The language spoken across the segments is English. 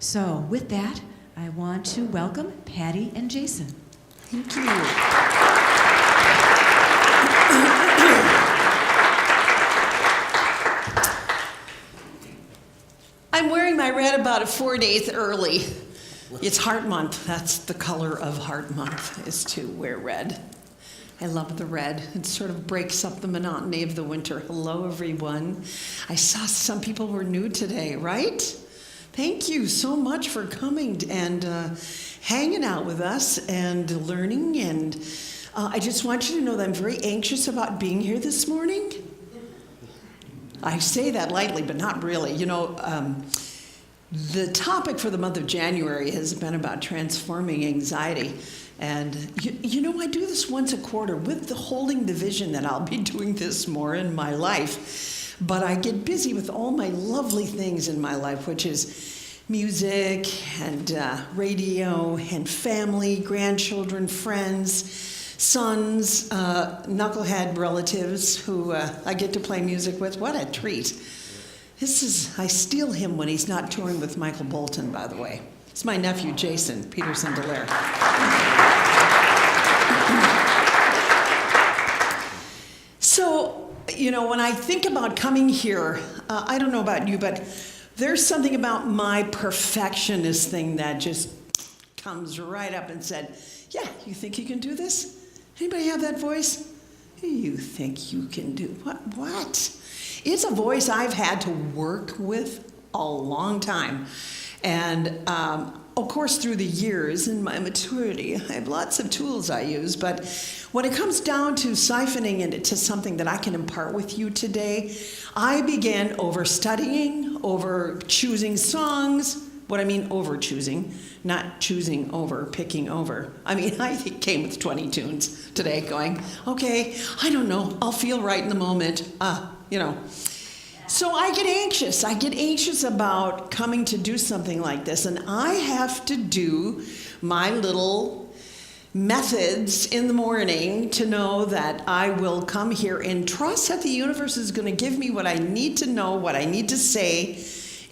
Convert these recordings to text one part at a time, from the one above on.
So with that, I want to welcome Patty and Jason. Thank you. I'm wearing my red about 4 days early. It's Heart Month. That's the color of Heart Month, is to wear red. I love the red. It sort of breaks up the monotony of the winter. Hello, everyone. I saw some people were new today, right? Thank you so much for coming and hanging out with us and learning. And I just want you to know that I'm very anxious about being here this morning. I say that lightly, but not really. You know, the topic for the month of January has been about transforming anxiety. And you know, I do this once a quarter with holding the vision that I'll be doing this more in my life. But I get busy with all my lovely things in my life, which is music and radio and family, grandchildren, friends, sons, knucklehead relatives who I get to play music with. What a treat. I steal him when he's not touring with Michael Bolton, by the way. It's my nephew, Jason, Peterson. So, you know, when I think about coming here, I don't know about you, but there's something about my perfectionist thing that just comes right up and said, yeah, you think you can do this? Anybody have that voice? You think you can do what? It's a voice I've had to work with a long time. And of course, through the years and my maturity, I have lots of tools I use. But when it comes down to siphoning it into something that I can impart with you today, I began over studying, over choosing songs. What I mean over choosing, not choosing over, picking over. I mean, I came with 20 tunes today going, okay, I don't know, I'll feel right in the moment, you know. So I get anxious. I get anxious about coming to do something like this. And I have to do my little methods in the morning to know that I will come here and trust that the universe is going to give me what I need to know, what I need to say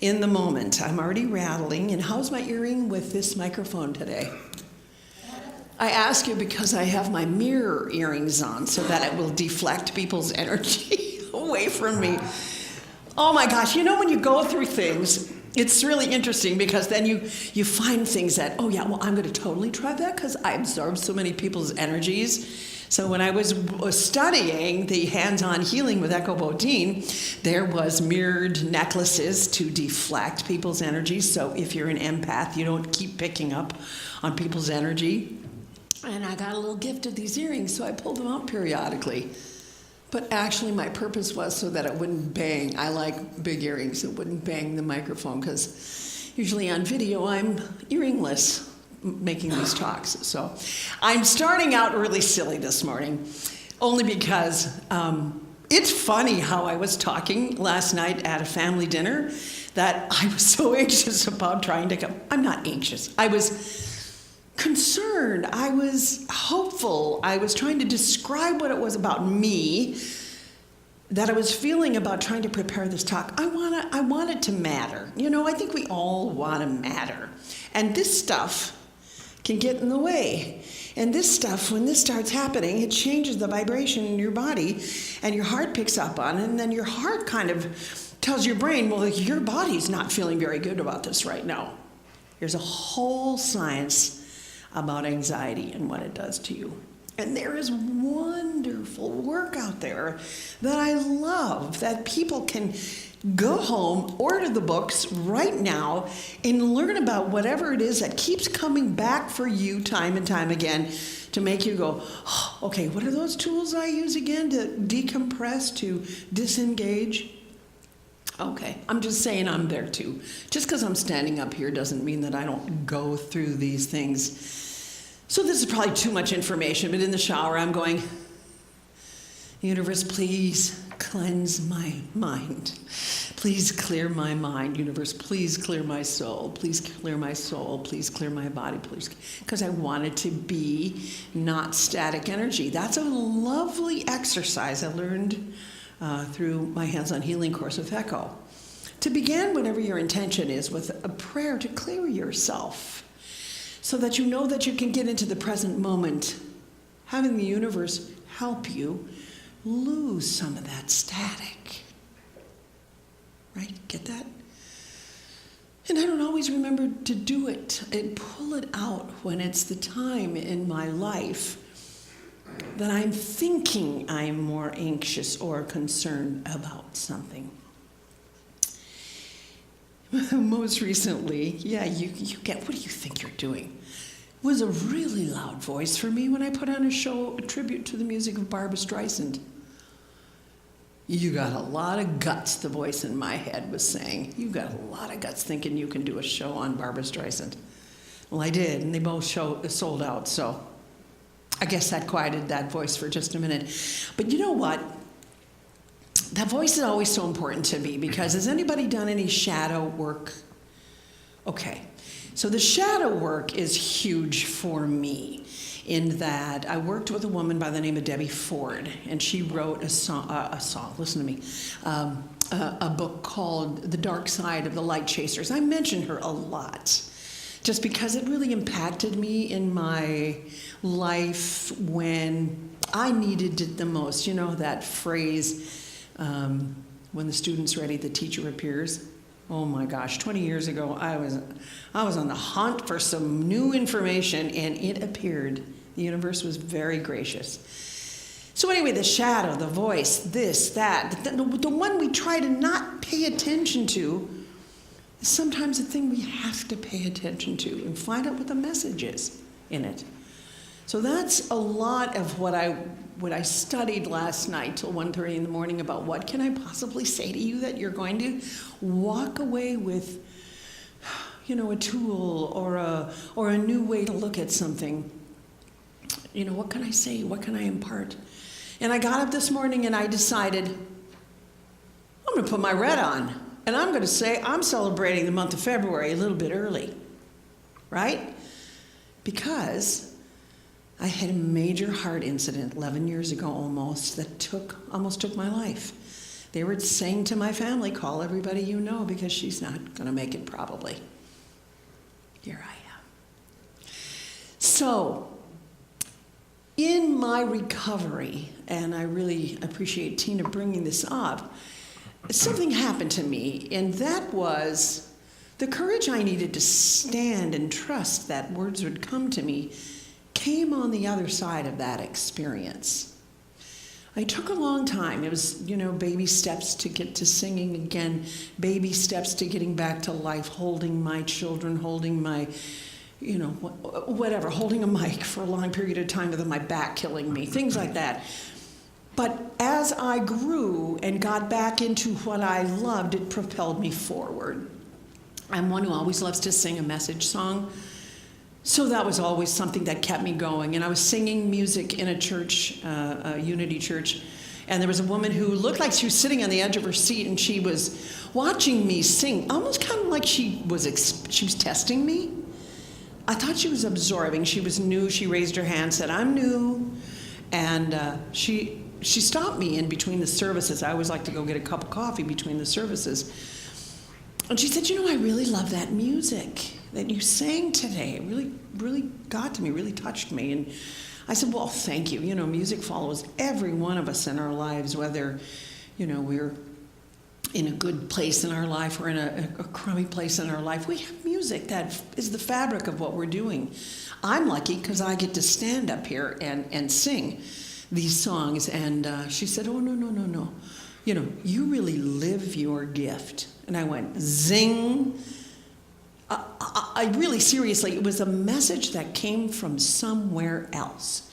in the moment. I'm already rattling. And how's my earring with this microphone today? I ask you because I have my mirror earrings on so that it will deflect people's energy away from me. Oh my gosh, you know when you go through things, it's really interesting because then you find things that, oh yeah, well, I'm going to totally try that because I absorb so many people's energies. So when I was studying the hands-on healing with Echo Bodine, there was mirrored necklaces to deflect people's energies. So if you're an empath, you don't keep picking up on people's energy. And I got a little gift of these earrings, so I pulled them out periodically. But actually, my purpose was so that it wouldn't bang. I like big earrings. It wouldn't bang the microphone because usually on video, I'm earringless making these talks. So I'm starting out really silly this morning, only because it's funny how I was talking last night at a family dinner that I was so anxious about trying to come. I'm not anxious. I was concerned. I was hopeful. I was trying to describe what it was about me that I was feeling about trying to prepare this talk. I want it to matter. You know, I think we all want to matter. And this stuff can get in the way. And this stuff, when this starts happening, it changes the vibration in your body, and your heart picks up on it, and then your heart kind of tells your brain, well, your body's not feeling very good about this right now. There's a whole science about anxiety and what it does to you. And there is wonderful work out there that I love, that people can go home, order the books right now, and learn about whatever it is that keeps coming back for you time and time again to make you go, oh, okay, what are those tools I use again to decompress, to disengage? Okay, I'm just saying I'm there too. Just because I'm standing up here doesn't mean that I don't go through these things. So this is probably too much information, but in the shower I'm going, universe, please cleanse my mind. Please clear my mind, universe. Please clear my soul. Please clear my soul. Please clear my body, please. Because I want it to be not static energy. That's a lovely exercise I learned through my hands-on healing course with Echo. to begin whatever your intention is with a prayer to clear yourself so that you know that you can get into the present moment, having the universe help you lose some of that static. Right? Get that? And I don't always remember to do it and pull it out when it's the time in my life that I'm thinking I'm more anxious or concerned about something. Most recently, you get, what do you think you're doing? It was a really loud voice for me when I put on a show, a tribute to the music of Barbra Streisand. You got a lot of guts, the voice in my head was saying. You got a lot of guts thinking you can do a show on Barbra Streisand. Well, I did, and they both sold out, so I guess that quieted that voice for just a minute. But you know what? That voice is always so important to me because has anybody done any shadow work? Okay, so the shadow work is huge for me in that I worked with a woman by the name of Debbie Ford, and she wrote a song, listen to me, a book called The Dark Side of the Light Chasers. I mention her a lot just because it really impacted me in my life when I needed it the most. You know that phrase, when the student's ready, the teacher appears. Oh my gosh, 20 years ago, I was on the hunt for some new information, and it appeared. The universe was very gracious. So anyway, the shadow, the voice, this, that, the one we try to not pay attention to is sometimes the thing we have to pay attention to and find out what the message is in it. So that's a lot of what I studied last night till 1:30 in the morning about what can I possibly say to you that you're going to walk away with, you know, a tool or a new way to look at something. You know, what can I say? What can I impart? And I got up this morning and I decided I'm going to put my red on and I'm going to say I'm celebrating the month of February a little bit early, right? Because I had a major heart incident 11 years ago almost that almost took my life. They were saying to my family, call everybody you know because she's not going to make it probably. Here I am. So, in my recovery, and I really appreciate Tina bringing this up, something happened to me, and that was the courage I needed to stand and trust that words would come to me came on the other side of that experience. I took a long time. It was, you know, baby steps to get to singing again, baby steps to getting back to life, holding my children, holding my, you know, whatever, holding a mic for a long period of time with my back killing me, things like that. But as I grew and got back into what I loved, it propelled me forward. I'm one who always loves to sing a message song. So that was always something that kept me going. And I was singing music in a church, a Unity church, and there was a woman who looked like she was sitting on the edge of her seat, and she was watching me sing, almost kind of like she was testing me. I thought she was absorbing. She was new. She raised her hand, said, "I'm new," and she stopped me in between the services. I always like to go get a cup of coffee between the services. And she said, "You know, I really love that music that you sang today. It really, really got to me, really touched me." And I said, "Well, thank you. You know, music follows every one of us in our lives, whether, you know, we're in a good place in our life or in a crummy place in our life. We have music that is the fabric of what we're doing." I'm lucky because I get to stand up here and sing these songs. And she said, "Oh, no. You know, you really live your gift." And I went, zing. I really, seriously, it was a message that came from somewhere else.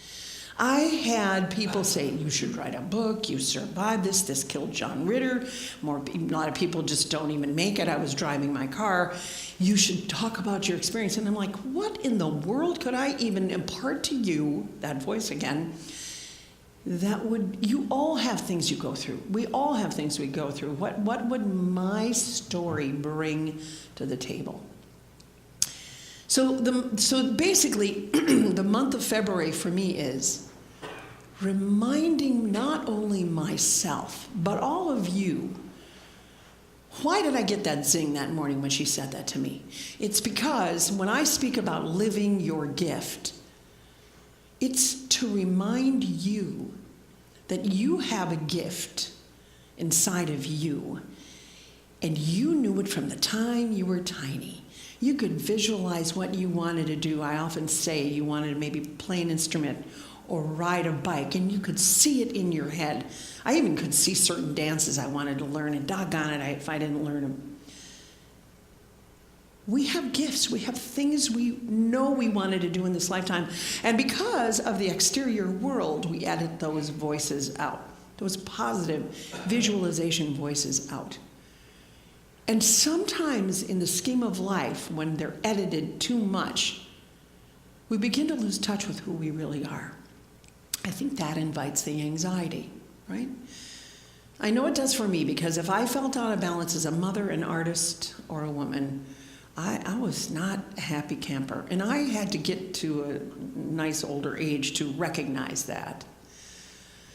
I had people say, "You should write a book, you survived this killed John Ritter. A lot of people just don't even make it. I was driving my car. You should talk about your experience." And I'm like, what in the world could I even impart to you, that voice again, you all have things you go through. We all have things we go through. What would my story bring to the table? So basically, the month of February for me is reminding not only myself, but all of you Why did I get that zing that morning when she said that to me? It's because when I speak about living your gift, it's to remind you that you have a gift inside of you, and you knew it from the time you were tiny. You could visualize what you wanted to do. I often say you wanted to maybe play an instrument or ride a bike, and you could see it in your head. I even could see certain dances I wanted to learn, and doggone it if I didn't learn them. We have gifts. We have things we know we wanted to do in this lifetime. And because of the exterior world, we edit those voices out, those positive visualization voices out. And sometimes in the scheme of life, when they're edited too much, we begin to lose touch with who we really are. I think that invites the anxiety, right? I know it does for me, because if I felt out of balance as a mother, an artist, or a woman, I was not a happy camper. And I had to get to a nice older age to recognize that.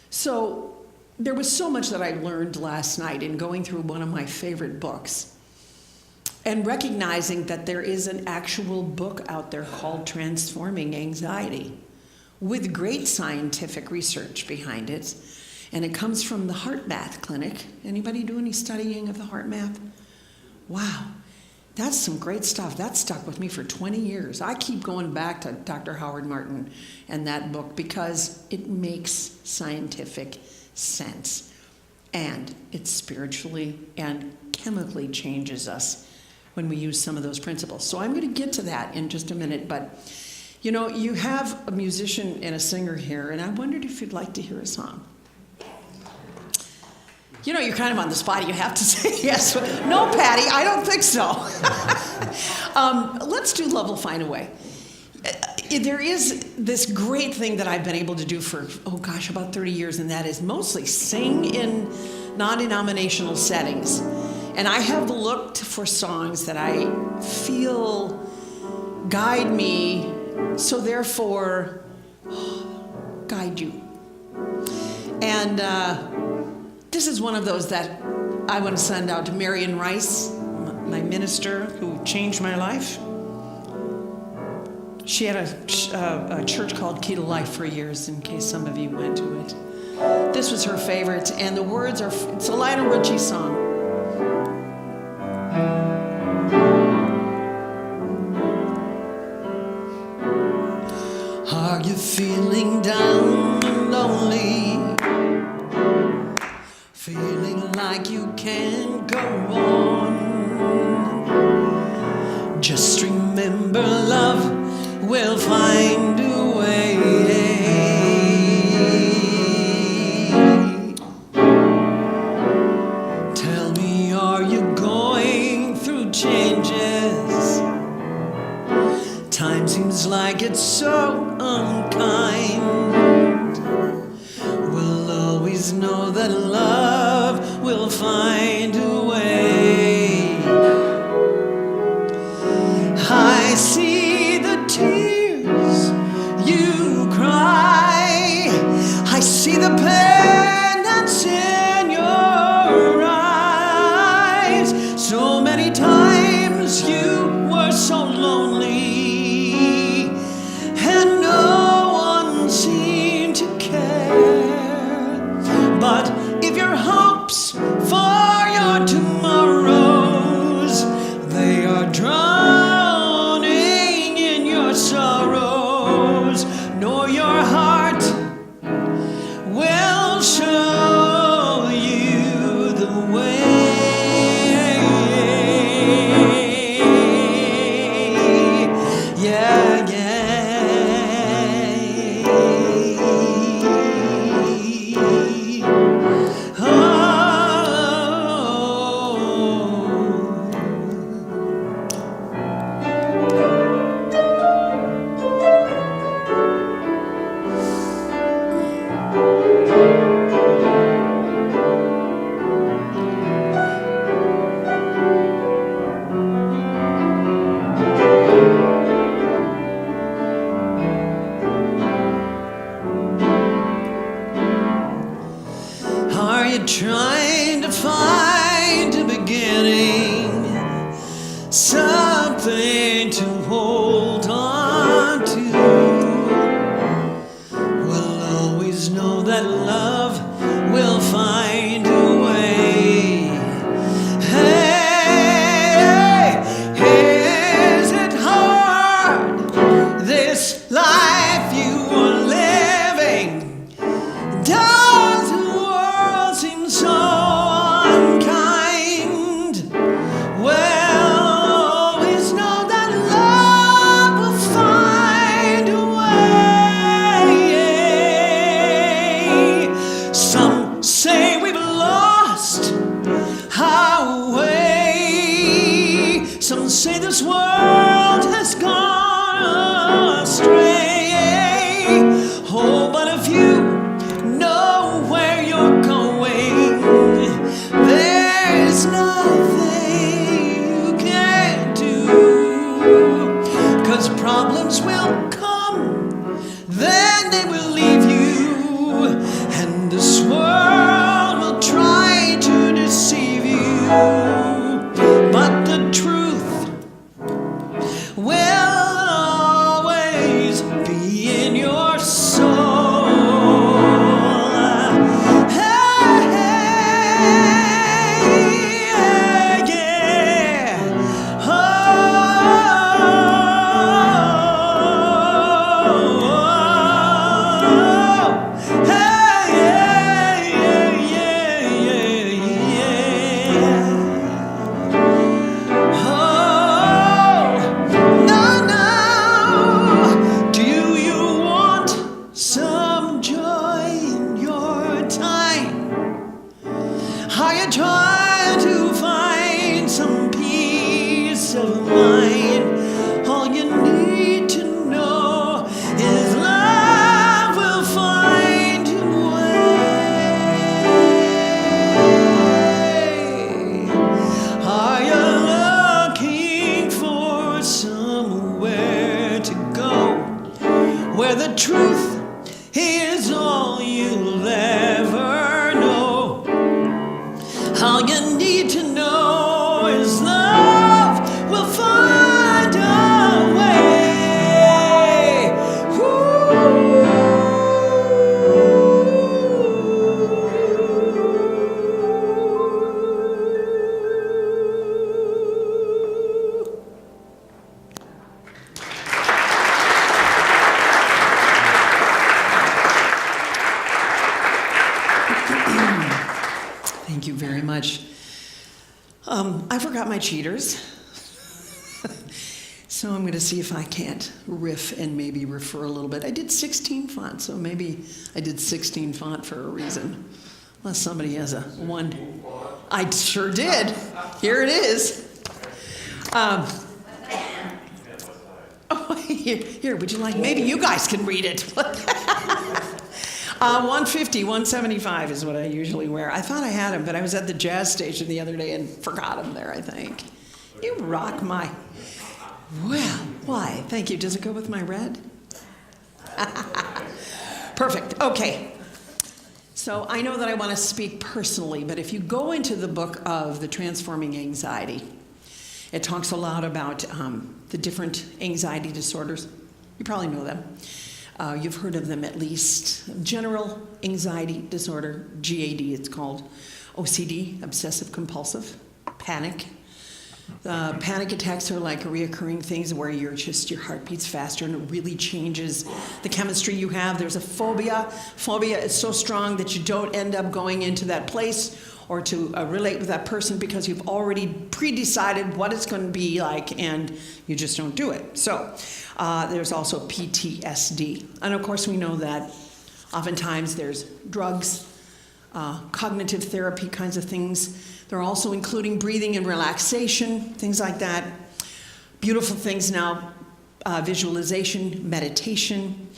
So there was so much that I learned last night in going through one of my favorite books and recognizing that there is an actual book out there called Transforming Anxiety, with great scientific research behind it. And it comes from the Heart Math Clinic. Anybody do any studying of the heart math? Wow, that's some great stuff. That stuck with me for 20 years. I keep going back to Dr. Howard Martin and that book because it makes scientific sense. And it spiritually and chemically changes us when we use some of those principles. So I'm going to get to that in just a minute, but you know, you have a musician and a singer here, and I wondered if you'd like to hear a song. You know, you're kind of on the spot. You have to say yes. No, Patty, I don't think so. Let's do Love Will Find a Way. There is this great thing that I've been able to do for, about 30 years, and that is mostly sing in non-denominational settings. And I have looked for songs that I feel guide me, so therefore guide you. And this is one of those that I want to send out to Marion Rice, my minister who changed my life. She had a church called Key to Life for years, in case some of you went to it. This was her favorite, and the words are, it's a Lionel Richie song. Are you feeling down and lonely? Feeling like you can't go on? Just remember, love will find a way. Tell me, are you going through changes? Time seems like it's so unkind. We'll always know that love will find a way. I see the tears you cry. I see the pain that's in your eyes. So many times you were so lonely, and no one seemed to care. But if your hopes for your something to hold on to. We'll always know that love will find a way. Hey, is it hard, this life you are living? Does the world seem so unkind? Well, always know that love will find a way. Some say we've lost our way. Some say this world has gone astray. Oh, but if you know where you're going, there's nothing you can do. 'Cause problems will come, then they will leave you, and this world will try to deceive you. But the truth will always be in your soul. Hey, yeah. Oh, hey, yeah, yeah. Oh, no, no. Do you want some joy in your time? Are you trying to find some peace of mind? All you need to know is love will find a way. Are you looking for somewhere to go, where the truth is all you'll ever know? All you need to know is love will find a way. Thank you very much. I forgot my cheaters. So I'm going to see if I can't riff and maybe refer a little bit. I did 16 font, so maybe I did 16 font for a reason. Unless somebody has a one. I sure did. Here it is. Oh, here, would you like, maybe you guys can read it. 150, 175 is what I usually wear. I thought I had them, but I was at the jazz station the other day and forgot them there, I think. You rock my... Well, why? Thank you. Does it go with my red? Perfect. Okay. So I know that I want to speak personally, but if you go into the book of The Transforming Anxiety, it talks a lot about the different anxiety disorders. You probably know them. You've heard of them at least. General anxiety disorder, GAD it's called. OCD, obsessive compulsive, panic. Panic attacks are like reoccurring things where your heart beats faster and it really changes the chemistry you have. There's a phobia. Phobia is so strong that you don't end up going into that place or to relate with that person because you've already pre-decided what it's going to be like and you just don't do it. So there's also PTSD. And of course we know that oftentimes there's drugs, cognitive therapy kinds of things. They're also including breathing and relaxation, things like that. Beautiful things now, visualization, meditation.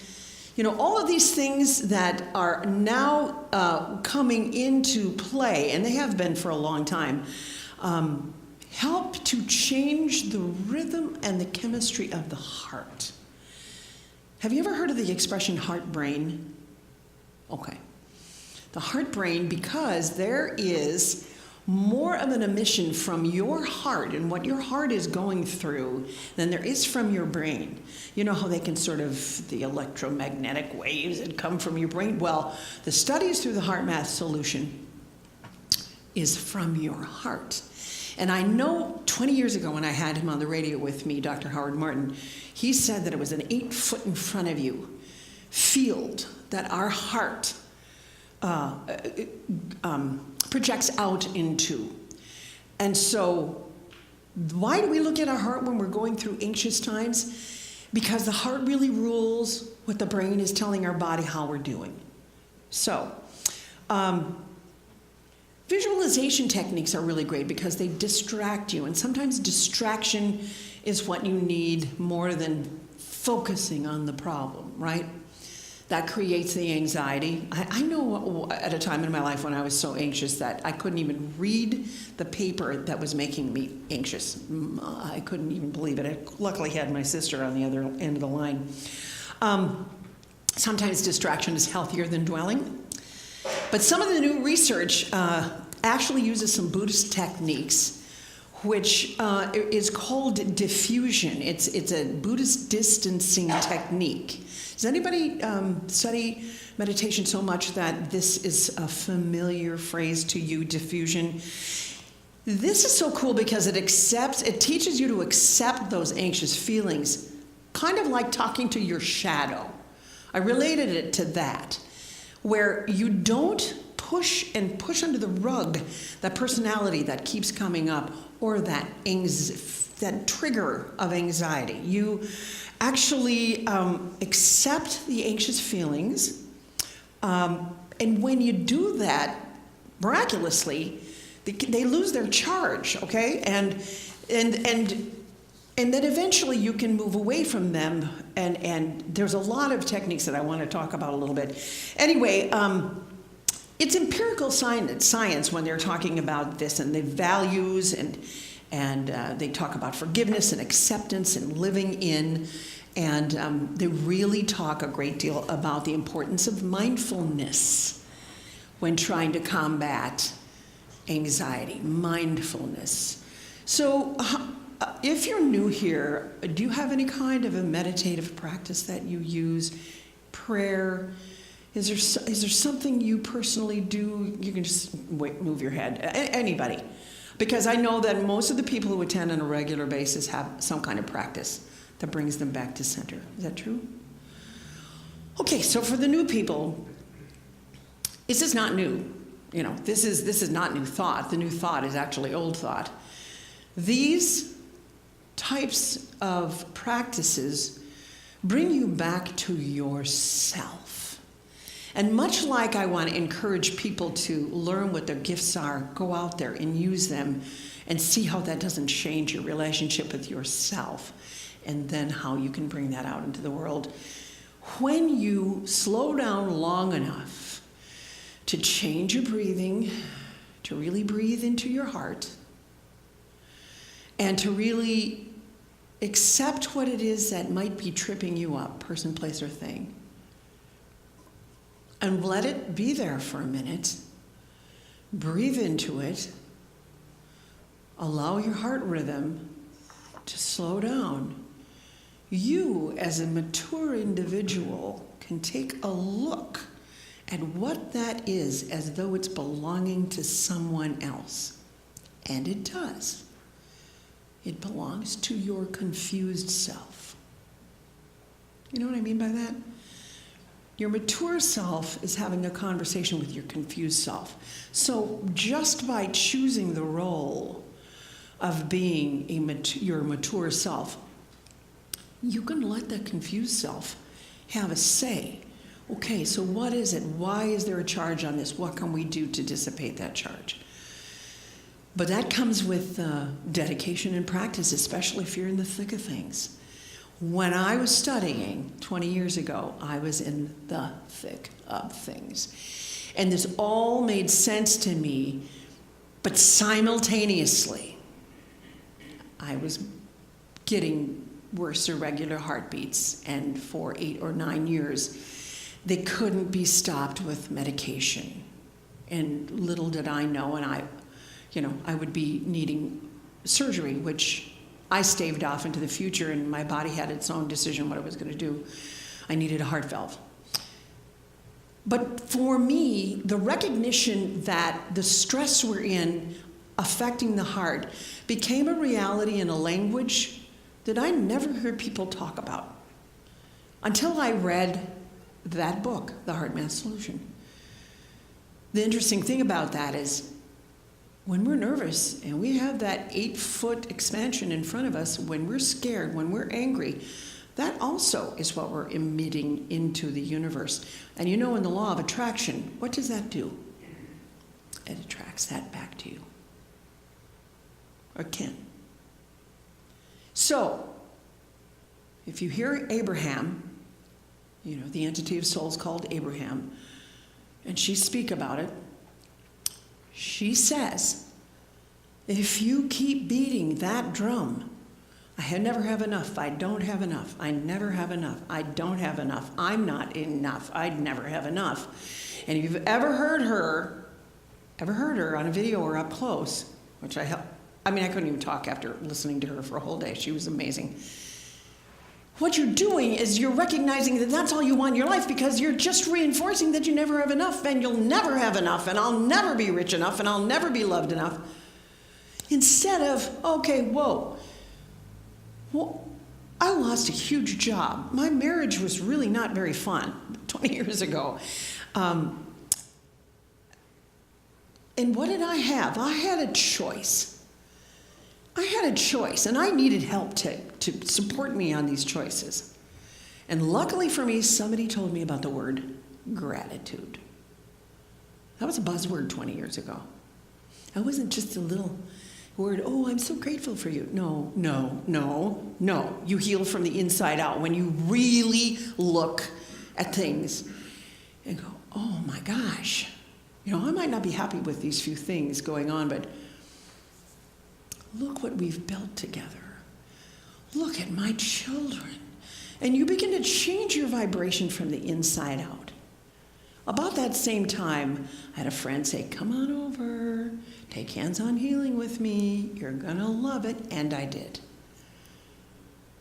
You know, all of these things that are now coming into play, and they have been for a long time, help to change the rhythm and the chemistry of the heart. Have you ever heard of the expression heart-brain? Okay. The heart-brain, because there is more of an emission from your heart and what your heart is going through than there is from your brain. You know how they can the electromagnetic waves that come from your brain? Well, the studies through the Heart Math Solution is from your heart. And I know 20 years ago when I had him on the radio with me, Dr. Howard Martin, he said that it was an 8 foot in front of you field that our heart projects out into. And so why do we look at our heart when we're going through anxious times? Because the heart really rules what the brain is telling our body how we're doing. So visualization techniques are really great because they distract you, and sometimes distraction is what you need more than focusing on the problem, right? That creates the anxiety. I know at a time in my life when I was so anxious that I couldn't even read the paper that was making me anxious. I couldn't even believe it. I luckily had my sister on the other end of the line. Sometimes distraction is healthier than dwelling. But some of the new research actually uses some Buddhist techniques, which is called diffusion. It's a Buddhist distancing technique. Does anybody study meditation so much that this is a familiar phrase to you, diffusion? This is so cool because it teaches you to accept those anxious feelings, kind of like talking to your shadow. I related it to that, where you don't push under the rug that personality that keeps coming up or that trigger of anxiety. You actually accept the anxious feelings, and when you do that, miraculously, they lose their charge, okay? And then eventually you can move away from them, and there's a lot of techniques that I want to talk about a little bit. Anyway, it's empirical science when they're talking about this and the values, and they talk about forgiveness and acceptance and living in, and they really talk a great deal about the importance of mindfulness when trying to combat anxiety, mindfulness. So if you're new here, do you have any kind of a meditative practice that you use? Prayer? Is there something you personally do? You can just move your head. Anybody. Because I know that most of the people who attend on a regular basis have some kind of practice that brings them back to center. Is that true? Okay, so for the new people, this is not new. You know, this is not new thought. The new thought is actually old thought. These types of practices bring you back to yourself. And much like I want to encourage people to learn what their gifts are, go out there and use them and see how that doesn't change your relationship with yourself, and then how you can bring that out into the world. When you slow down long enough to change your breathing, to really breathe into your heart, and to really accept what it is that might be tripping you up, person, place, or thing, and let it be there for a minute. Breathe into it. Allow your heart rhythm to slow down. You, as a mature individual, can take a look at what that is as though it's belonging to someone else. And it does. It belongs to your confused self. You know what I mean by that? Your mature self is having a conversation with your confused self. So just by choosing the role of being your mature self, you can let that confused self have a say. Okay, so what is it? Why is there a charge on this? What can we do to dissipate that charge? But that comes with dedication and practice, especially if you're in the thick of things. When I was studying 20 years ago, I was in the thick of things. And this all made sense to me, but simultaneously, I was getting worse irregular heartbeats, and for 8 or 9 years, they couldn't be stopped with medication. And little did I know, and I would be needing surgery, which I staved off into the future, and my body had its own decision what it was going to do. I needed a heart valve. But for me, the recognition that the stress we're in affecting the heart became a reality in a language that I never heard people talk about until I read that book, The Heart Math Solution. The interesting thing about that is when we're nervous and we have that 8-foot expansion in front of us, when we're scared, when we're angry, that also is what we're emitting into the universe. And in the law of attraction, what does that do? It attracts that back to you. Or can. So, if you hear Abraham, the entity of soul is called Abraham, and she speak about it, she says, if you keep beating that drum, I never have enough, I don't have enough, I never have enough, I don't have enough, I'm not enough, I'd never have enough. And if you've ever heard her on a video or up close, which I couldn't even talk after listening to her for a whole day. She was amazing. What you're doing is you're recognizing that that's all you want in your life because you're just reinforcing that you never have enough and you'll never have enough and I'll never be rich enough and I'll never be loved enough. Instead of, okay, whoa, well, I lost a huge job. My marriage was really not very fun 20 years ago. And what did I have? I had a choice. And I needed help to support me on these choices. And luckily for me, somebody told me about the word gratitude. That was a buzzword 20 years ago. That wasn't just a little word, oh, I'm so grateful for you. No. You heal from the inside out when you really look at things and go, oh my gosh. I might not be happy with these few things going on, but look what we've built together. Look at my children. And you begin to change your vibration from the inside out. About that same time, I had a friend say, come on over, take hands-on healing with me, you're gonna love it, and I did.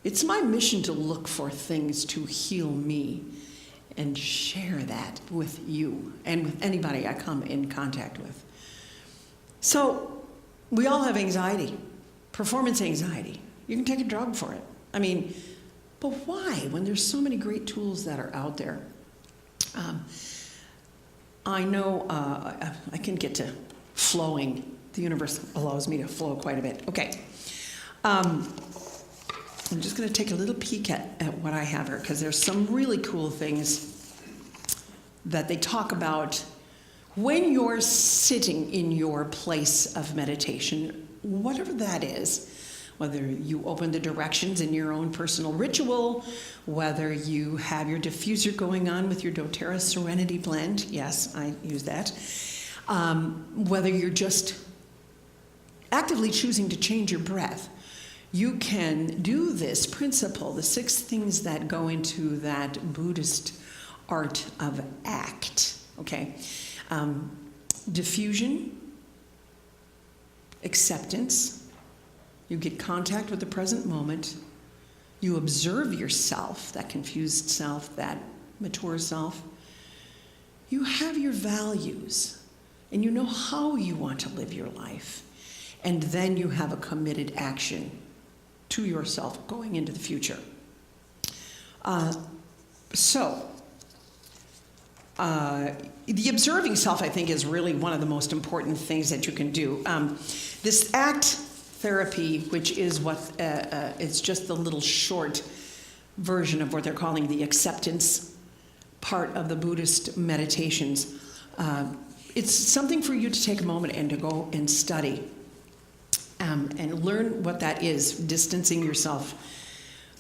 It's my mission to look for things to heal me and share that with you and with anybody I come in contact with. So, we all have anxiety, performance anxiety. You can take a drug for it. But why when there's so many great tools that are out there? I know I can get to flowing. The universe allows me to flow quite a bit. Okay. I'm just going to take a little peek at what I have here because there's some really cool things that they talk about when you're sitting in your place of meditation, whatever that is. Whether you open the directions in your own personal ritual, whether you have your diffuser going on with your doTERRA Serenity Blend, yes, I use that, whether you're just actively choosing to change your breath, you can do this principle, the 6 things that go into that Buddhist art of ACT, okay? Diffusion, acceptance, you get contact with the present moment. You observe yourself, that confused self, that mature self. You have your values, and you know how you want to live your life. And then you have a committed action to yourself going into the future. The observing self, I think, is really one of the most important things that you can do. This ACT therapy, which is it's just the little short version of what they're calling the acceptance part of the Buddhist meditations. It's something for you to take a moment and to go and study and learn what that is, distancing yourself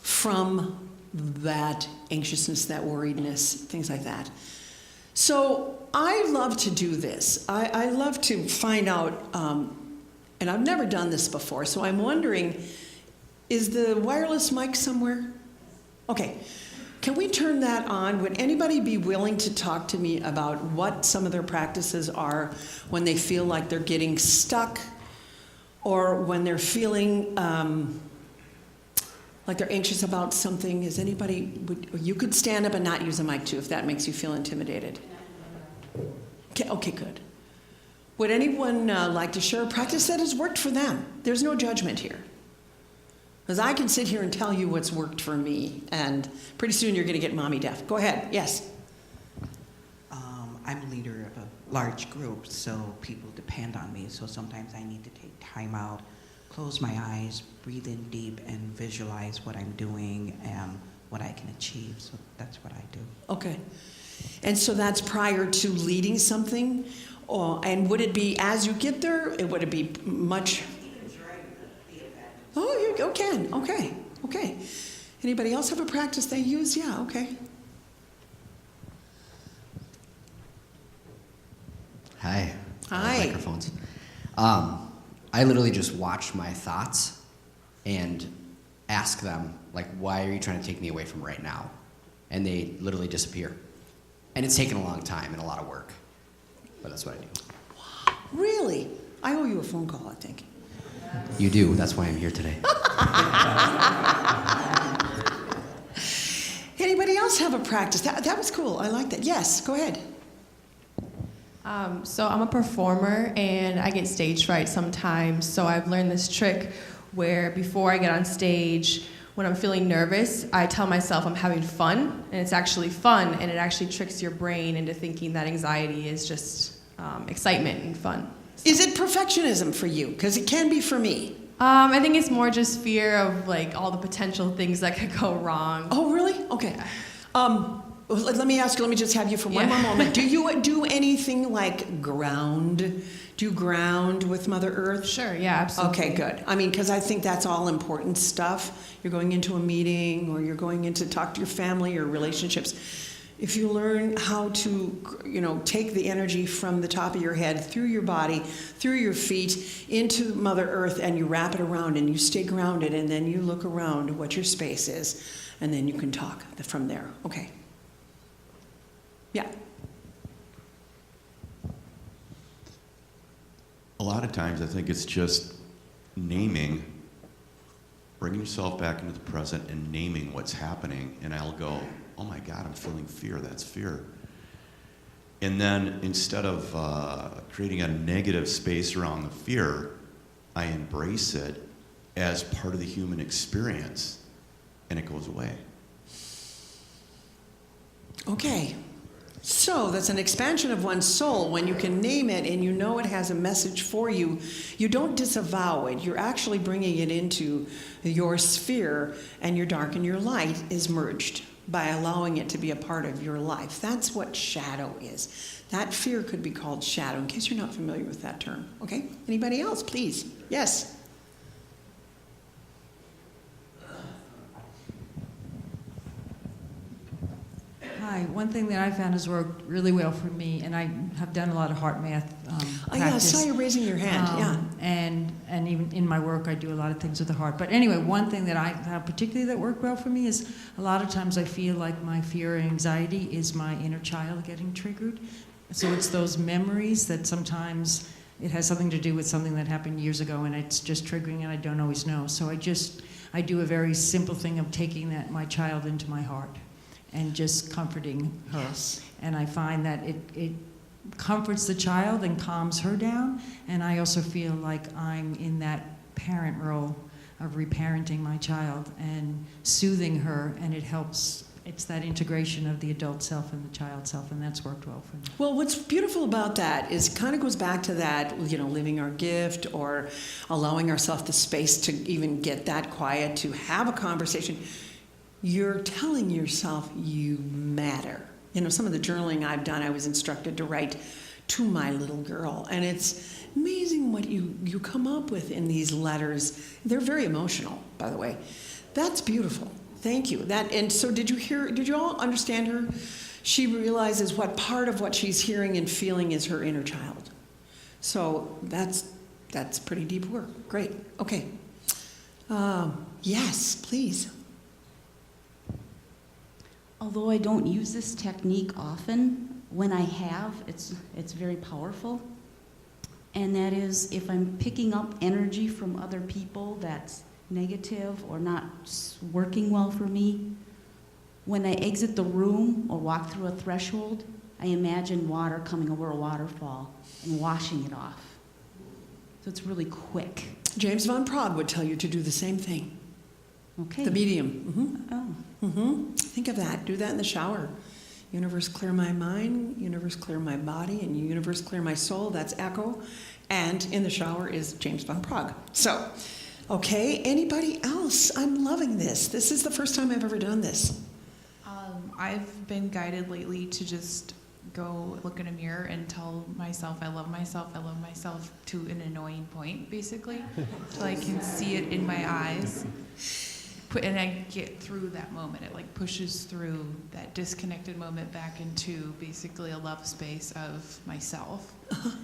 from that anxiousness, that worriedness, things like that. So I love to do this. I love to find out, and I've never done this before, so I'm wondering, is the wireless mic somewhere? Okay. Can we turn that on? Would anybody be willing to talk to me about what some of their practices are when they feel like they're getting stuck or when they're feeling like they're anxious about something. Is anybody, you could stand up and not use a mic too if that makes you feel intimidated. Okay, good. Would anyone like to share a practice that has worked for them? There's no judgment here. Because I can sit here and tell you what's worked for me, and pretty soon you're going to get mommy deaf. Go ahead, yes. I'm a leader of a large group, so people depend on me. So sometimes I need to take time out, close my eyes, breathe in deep, and visualize what I'm doing and what I can achieve. So that's what I do. Okay. And so that's prior to leading something? And would it be as you get there? Would it be much? Oh, you can. Okay. Anybody else have a practice they use? Yeah, okay. Hi. Hi. Microphones. I literally just watch my thoughts and ask them, like, why are you trying to take me away from right now? And they literally disappear. And it's taken a long time and a lot of work. But that's what I do. Wow. Really? I owe you a phone call, I think. You do. That's why I'm here today. Anybody else have a practice? That was cool. I like that. Yes, go ahead. So I'm a performer and I get stage fright sometimes. So I've learned this trick where before I get on stage, when I'm feeling nervous, I tell myself I'm having fun, and it's actually fun, and it actually tricks your brain into thinking that anxiety is just excitement and fun. Is it perfectionism for you? Because it can be for me. I think it's more just fear of like all the potential things that could go wrong. Oh, really? Okay. Let me ask you, let me just have you for one more moment. Do you do anything like ground? Do you ground with Mother Earth? Sure, yeah, absolutely. Okay, good. I mean, because I think that's all important stuff. You're going into a meeting or you're going in to talk to your family or relationships. If you learn how to, take the energy from the top of your head, through your body, through your feet, into Mother Earth, and you wrap it around and you stay grounded, and then you look around what your space is, and then you can talk from there. Okay. Yeah. A lot of times I think it's just naming, bringing yourself back into the present and naming what's happening, and I'll go, oh my God, I'm feeling fear, that's fear. And then instead of creating a negative space around the fear, I embrace it as part of the human experience, and it goes away. Okay. So that's an expansion of one's soul. When you can name it and you know it has a message for you, you don't disavow it. You're actually bringing it into your sphere, and your dark and your light is merged by allowing it to be a part of your life. That's what shadow is. That fear could be called shadow, in case you're not familiar with that term. Okay? Anybody else, please? Yes. Hi. One thing that I found has worked really well for me, and I have done a lot of heart math Oh, yeah, I saw you raising your hand, And even in my work, I do a lot of things with the heart. But anyway, one thing that I found particularly that worked well for me is a lot of times I feel like my fear or anxiety is my inner child getting triggered. So it's those memories that sometimes it has something to do with something that happened years ago, and it's just triggering, and I don't always know. So I do a very simple thing of taking my child into my heart and just comforting her. Yes. And I find that it comforts the child and calms her down, and I also feel like I'm in that parent role of reparenting my child and soothing her, and it helps. It's that integration of the adult self and the child self, and that's worked well for me. Well, what's beautiful about that is it kind of goes back to that, living our gift or allowing ourselves the space to even get that quiet, to have a conversation. You're telling yourself you matter. Some of the journaling I've done, I was instructed to write to my little girl. And it's amazing what you come up with in these letters. They're very emotional, by the way. That's beautiful. Thank you. And so did you all understand her? She realizes what part of what she's hearing and feeling is her inner child. So that's pretty deep work. Great. Okay. Yes, please. Although I don't use this technique often, when I have, it's very powerful. and that is if I'm picking up energy from other people that's negative or not working well for me, when I exit the room or walk through a threshold, I imagine water coming over a waterfall and washing it off. So it's really quick. James Van Praagh would tell you to do the same thing. Okay. The medium. Oh. Think of that. Do that in the shower. Universe, clear my mind. Universe, clear my body. And universe, clear my soul. That's Echo. And in the shower is James Van Praagh. So, okay, anybody else? I'm loving this. This is the first time I've ever done this. I've been guided lately to just go look in a mirror and tell myself I love myself to an annoying point, basically, till I can see it in my eyes. And I get through that moment. It like pushes through that disconnected moment back into basically a love space of myself.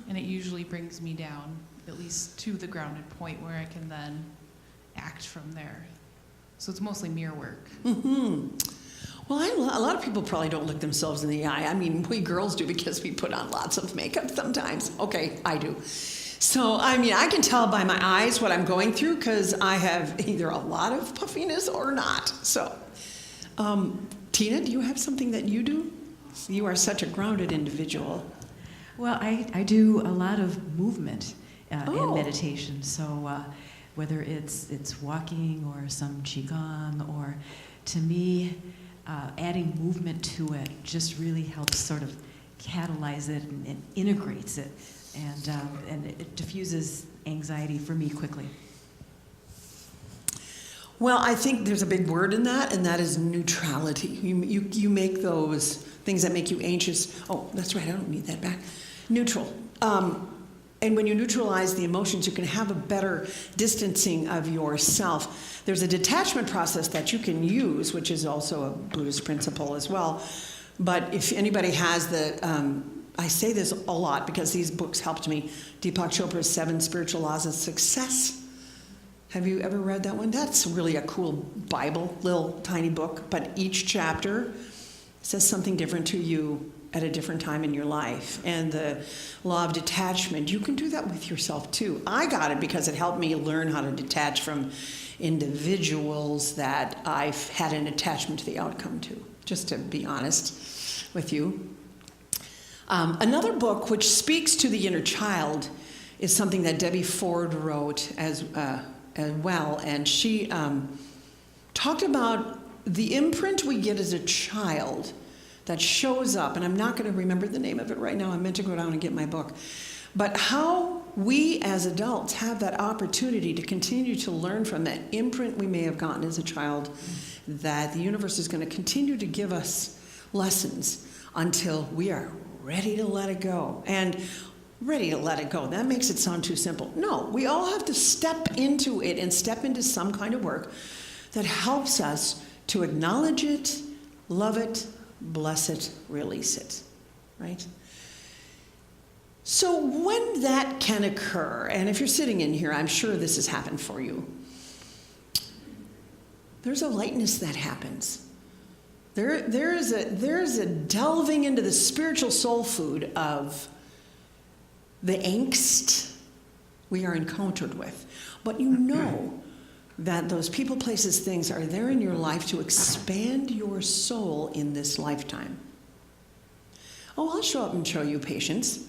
And it usually brings me down, at least to the grounded point where I can then act from there. So it's mostly mirror work. Well, a lot of people probably don't look themselves in the eye. I mean, we girls do because we put on lots of makeup sometimes. Okay, I do. So, I mean, I can tell by my eyes what I'm going through because I have either a lot of puffiness or not. So, Tina, do you have something that you do? You are such a grounded individual. Well, I do a lot of movement in Oh. meditation. So whether it's walking or some qigong, or to me, adding movement to it just really helps sort of catalyze it and integrates it, and it diffuses anxiety for me quickly. Well, I think there's a big word in that, and that is neutrality. You make those things that make you anxious. Oh, that's right, I don't need that back. Neutral. And when you neutralize the emotions, you can have a better distancing of yourself. There's a detachment process that you can use, which is also a Buddhist principle as well. But if anybody has I say this a lot because these books helped me, Deepak Chopra's 7 Spiritual Laws of Success. Have you ever read that one? That's really a cool Bible, little tiny book, but each chapter says something different to you at a different time in your life. And the law of detachment, you can do that with yourself too. I got it because it helped me learn how to detach from individuals that I've had an attachment to the outcome to, just to be honest with you. Another book which speaks to the inner child is something that Debbie Ford wrote as well, and she talked about the imprint we get as a child that shows up, and I'm not going to remember the name of it right now. I meant to go down and get my book. But how we as adults have that opportunity to continue to learn from that imprint we may have gotten as a child, that the universe is going to continue to give us lessons until we are ready to let it go. And ready to let it go, that makes it sound too simple. No, we all have to step into it and step into some kind of work that helps us to acknowledge it, love it, bless it, release it, right? So when that can occur, and if you're sitting in here, I'm sure this has happened for you, there's a lightness that happens. There's a delving into the spiritual soul food of the angst we are encountered with. But you know that those people, places, things are there in your life to expand your soul in this lifetime. Oh, I'll show up and show you patience.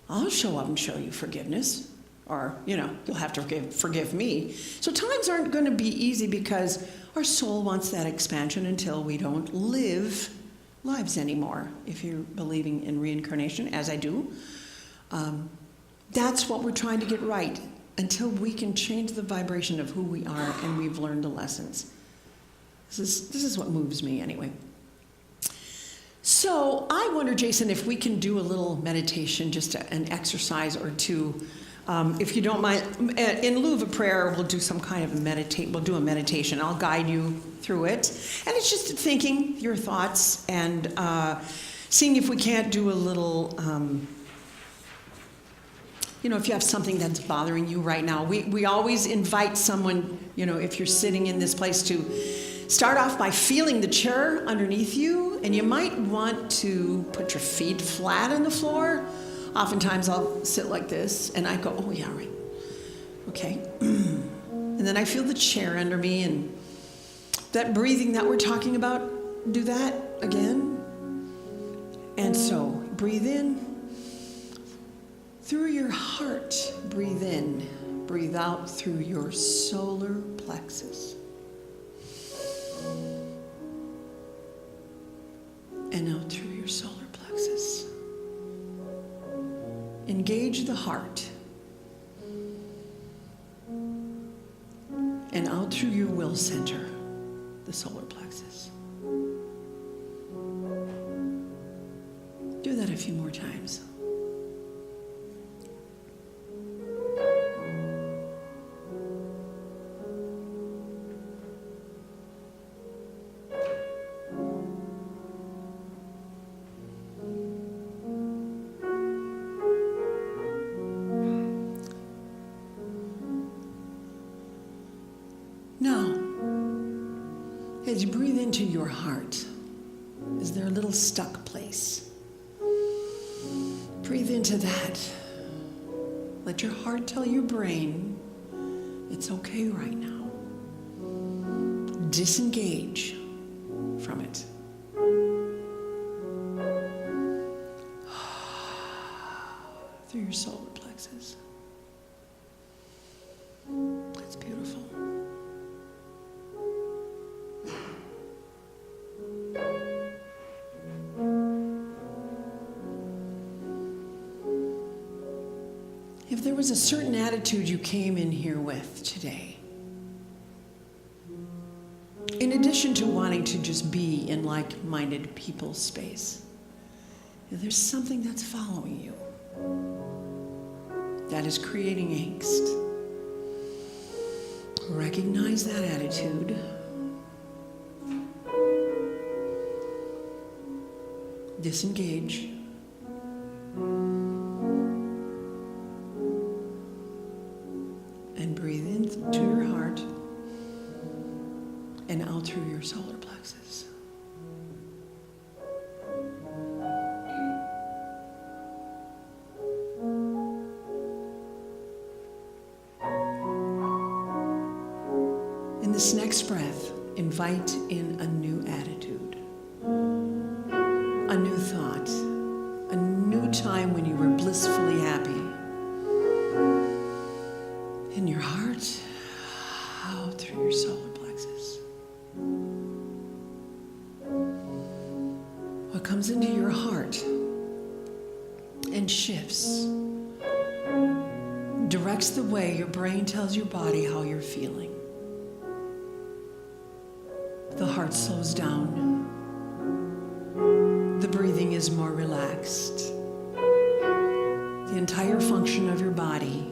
I'll show up and show you forgiveness. Or, you'll have to forgive me. So times aren't going to be easy because our soul wants that expansion until we don't live lives anymore. If you're believing in reincarnation, as I do, that's what we're trying to get right, until we can change the vibration of who we are and we've learned the lessons. This is what moves me anyway. So I wonder, Jason, if we can do a little meditation, just an exercise or two. If you don't mind, in lieu of a prayer, we'll do some kind of we'll do a meditation. I'll guide you through it. And it's just thinking your thoughts and seeing if we can't do a little, if you have something that's bothering you right now. We always invite someone, if you're sitting in this place, to start off by feeling the chair underneath you. And you might want to put your feet flat on the floor, Oftentimes I'll sit like this and I go, oh yeah, right. Okay. And then I feel the chair under me, and that breathing that we're talking about, do that again. And so breathe in through your heart. Breathe in. Breathe out through your solar plexus. And out through your solar plexus. Engage the heart. And out through your will center, the solar plexus. Do that a few more times. Now, as you breathe into your heart, is there a little stuck place? Breathe into that. Let your heart tell your brain it's okay right now. Disengage from it. Through your solar plexus. That's beautiful. If there was a certain attitude you came in here with today, in addition to wanting to just be in like-minded people's space, if there's something that's following you, that is creating angst, recognize that attitude. Disengage. And breathe into your heart and out through your solar plexus. In this next breath, invite in a new attitude, a new thought, a new time when you were blissfully happy. In your heart, out through your solar plexus. What comes into your heart and shifts, directs the way your brain tells your body how you're feeling. The heart slows down. The breathing is more relaxed. The entire function of your body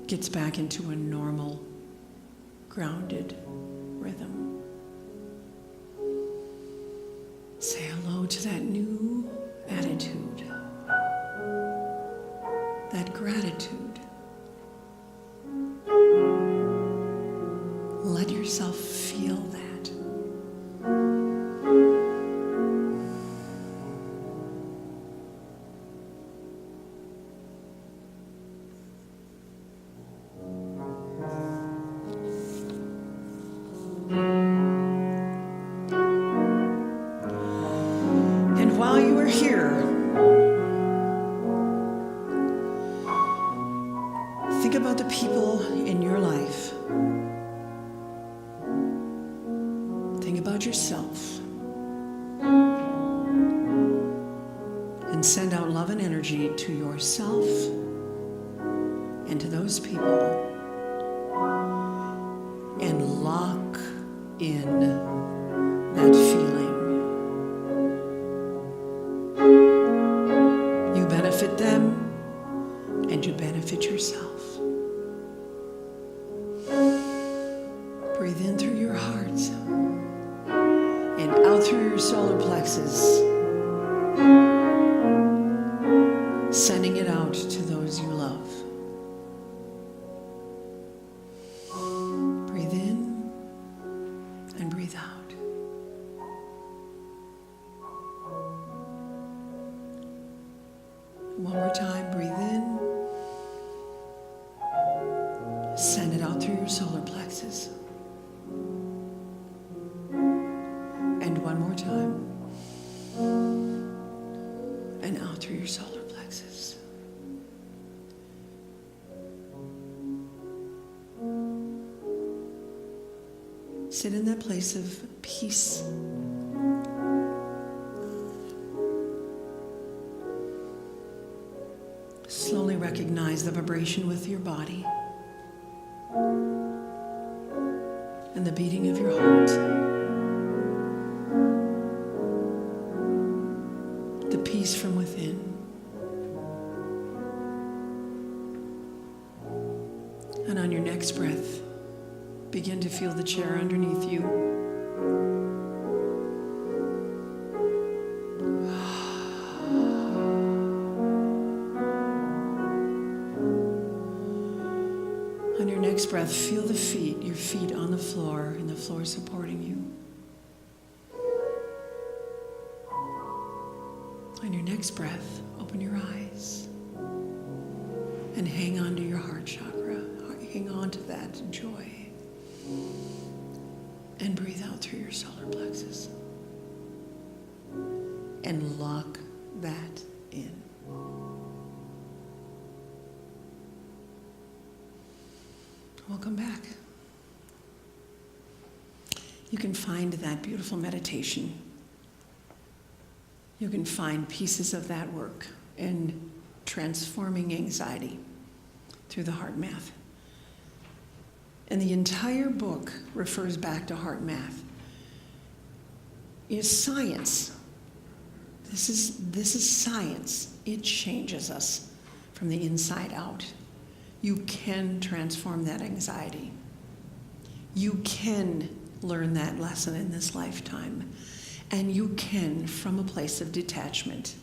gets back into a normal, grounded rhythm. Say hello to that new attitude, that gratitude. Let yourself feel that. And while you are here, think about the people in your life. Think about yourself. And send out love and energy to yourself and to those people. And lock in that feeling. You benefit them and you benefit yourself. Breathe in through your heart and out through your solar plexus, sending it out to those you love. Breathe in and breathe out. One more time, breathe in. Send it out through your solar plexus. And one more time. And out through your solar plexus. Sit in that place of peace. Slowly recognize the vibration with your body and the beating of your heart. The peace from within. And on your next breath, begin to feel the chair underneath you. On your next breath, feel the feet, your feet on the floor, and the floor supporting you. On your next breath, open your eyes and hang on to your heart chakra. Hang on to that joy. And breathe out through your solar plexus. And lock that in. Welcome back. You can find that beautiful meditation. You can find pieces of that work in Transforming Anxiety through the heart math. And the entire book refers back to heart math. It's science. This is science. It changes us from the inside out. You can transform that anxiety. You can learn that lesson in this lifetime. And you can, from a place of detachment,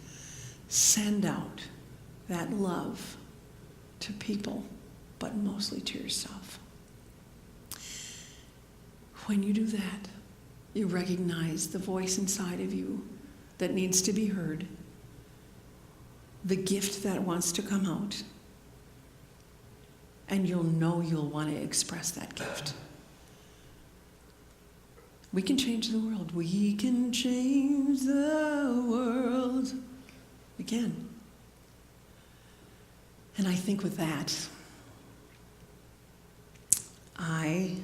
send out that love to people, but mostly to yourself. When you do that, you recognize the voice inside of you that needs to be heard, the gift that wants to come out, and you'll know you'll want to express that gift. We can change the world. We can change the world. We can. And I think with that, I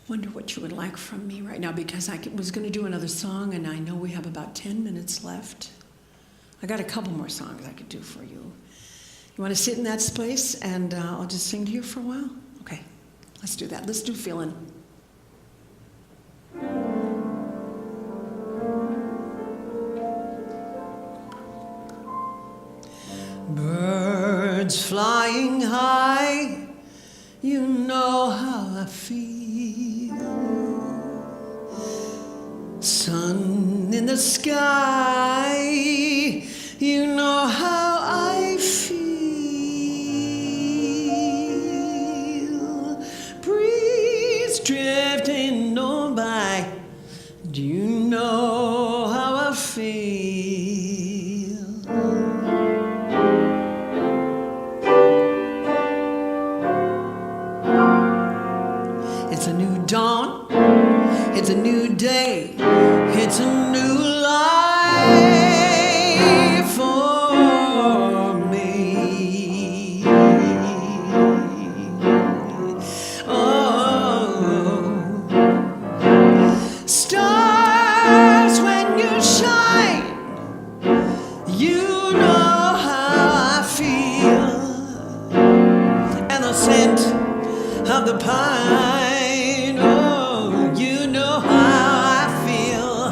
wonder what you would like from me right now, because I was going to do another song, and I know we have about 10 minutes left. I got a couple more songs I could do for you. You want to sit in that space, and I'll just sing to you for a while? Okay, let's do that. Let's do Feelin'. Birds flying high, you know how I feel. Sun in the sky, you know how I feel. Breeze drifting on by, do you know how I feel? It's a new dawn, it's a new day, it's a new life for me. Oh, stars when you shine, you know how I feel. And the scent of the pine, oh, you know how I feel.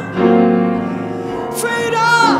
Freedom!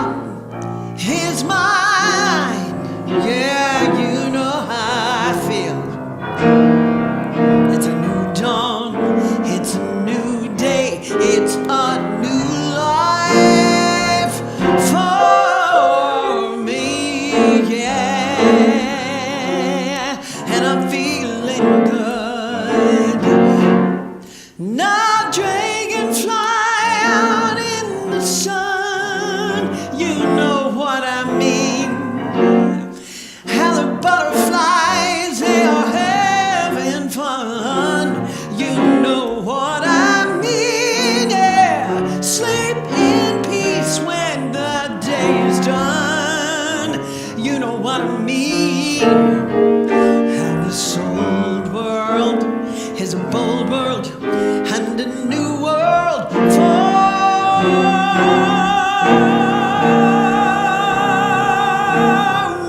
a new world for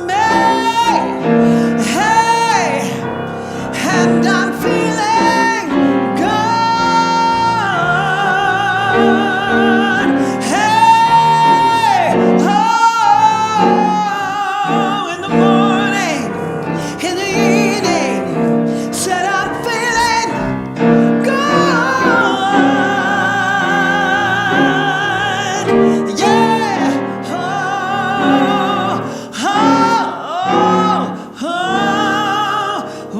me. Hey, and I'm feeling good. Hey, oh, in the morning, in the evening, said I'm feeling good. Yeah. Oh, oh, oh, oh, oh.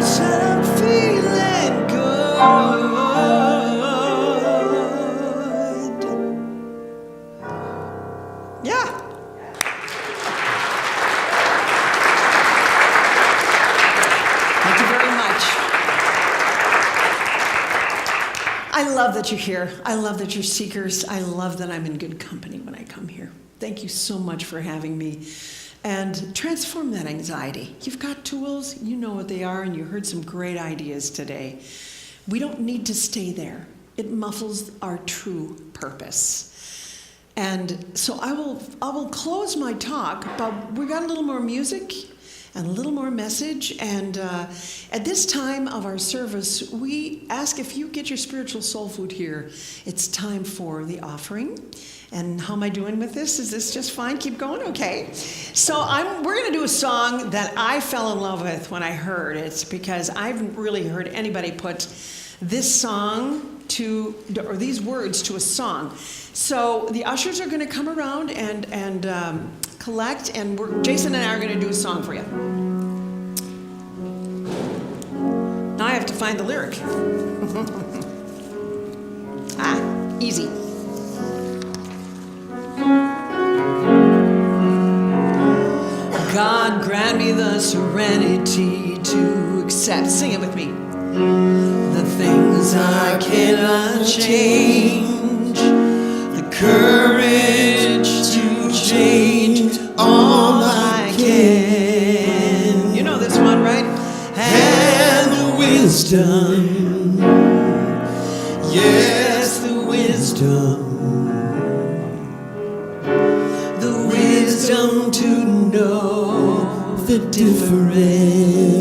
Said I'm feeling good. Yeah. Thank you very much. I love that you're here. I love that you're seekers. I love that I'm in good company when I come here. Thank you so much for having me. And transform that anxiety. You've got tools, you know what they are, and you heard some great ideas today. We don't need to stay there. It muffles our true purpose. And so I will close my talk, but we got a little more music and a little more message. And at this time of our service, we ask if you get your spiritual soul food here, it's time for the offering. And how am I doing with this? Is this just fine? Keep going? Okay. So we're going to do a song that I fell in love with when I heard it, because I haven't really heard anybody put this song or these words to a song. So the ushers are going to come around and collect, and Jason and I are going to do a song for you. Now I have to find the lyric. Easy. God grant me the serenity to accept. Sing it with me. The things I cannot change, the courage to change all I can. You know this one, right? And the wisdom, yes, the wisdom. The wisdom to know the difference.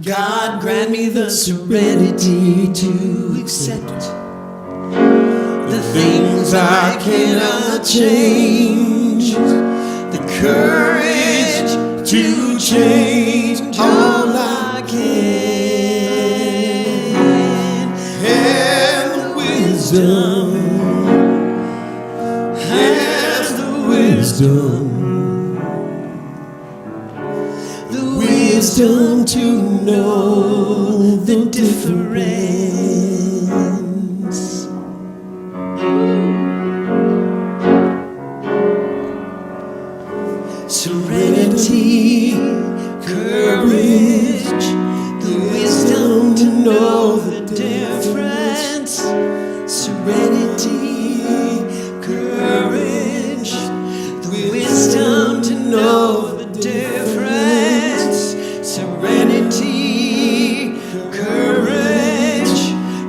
God grant me the serenity to accept the things I cannot change, the courage to change all I can, and the wisdom, has the wisdom. Wisdom to know the difference. Serenity, courage, the wisdom to know the difference. Serenity, courage, the wisdom to know the difference. Serenity, courage,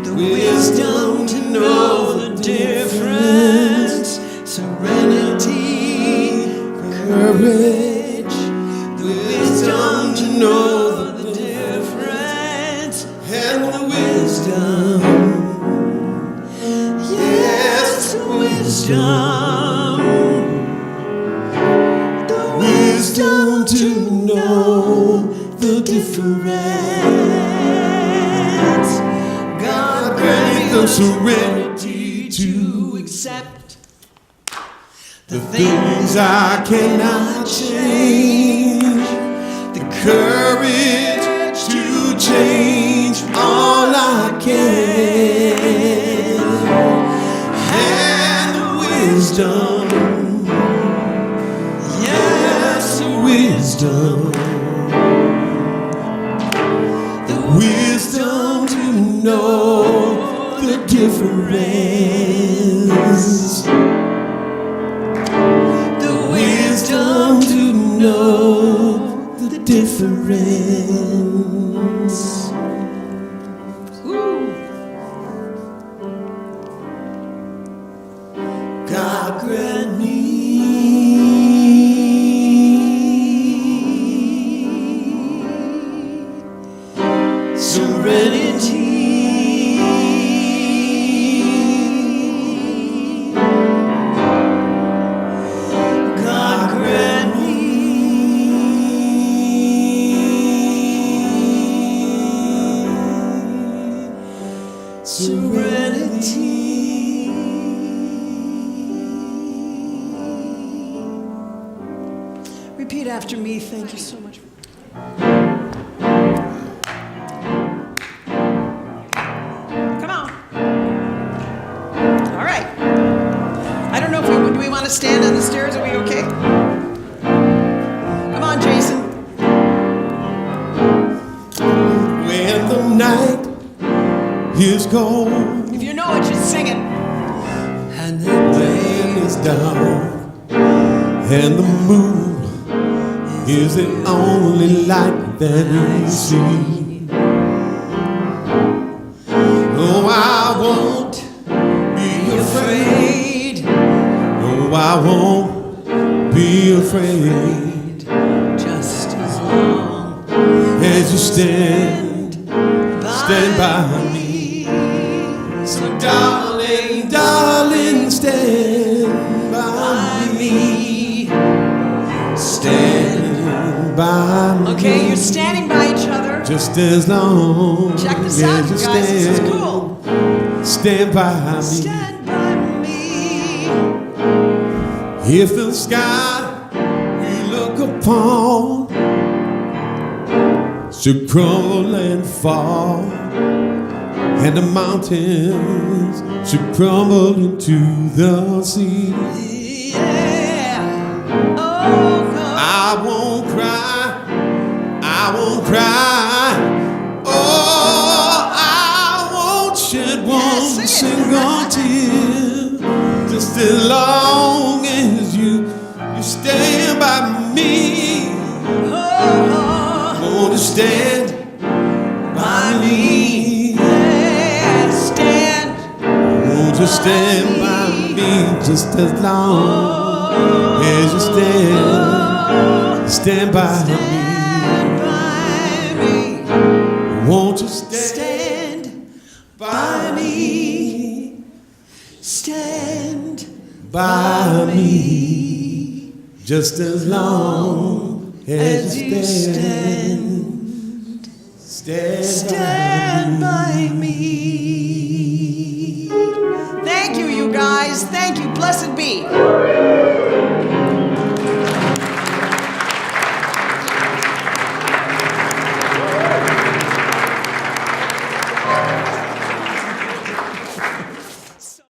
the wisdom to know the difference. Serenity, courage, the wisdom to know the difference. And the wisdom, yes, the wisdom. The wisdom to know the difference. God grant me the serenity to accept the things I cannot change, the courage to change all I can, and the wisdom, yes, the wisdom. Wisdom to know the difference. The wisdom to know the difference. God grant me serenity. God grant me serenity. Repeat after me. Thank you so much. Come on. All right. I don't know if do we want to stand on the stairs? Are we okay? Come on, Jason. When the night is gone If you know it, just sing it. and the rain is down and the moon is the only light that we see. No, I won't be afraid. No, I won't be afraid. Just as long As you stand by me. So darling, darling, stand by me. Stand by me. Okay, you're standing by each other. Just as long Check this as out, you you guys. This is stand, cool. stand by me. Stand by me. If the sky we look upon should crumble and fall, and the mountains should crumble into the sea, Yeah. Oh, God. I won't cry, I won't cry. Oh, I won't shed one sing it. single tear. Just as long as you stand by me. Won't you stand by me? Yeah, stand. Won't you stand by me just as long as you stand by me? Stand by me. Won't you stand Stand by me? Stand By me, just as long as you stand by me. Thank you, you guys. Thank you. Blessed be.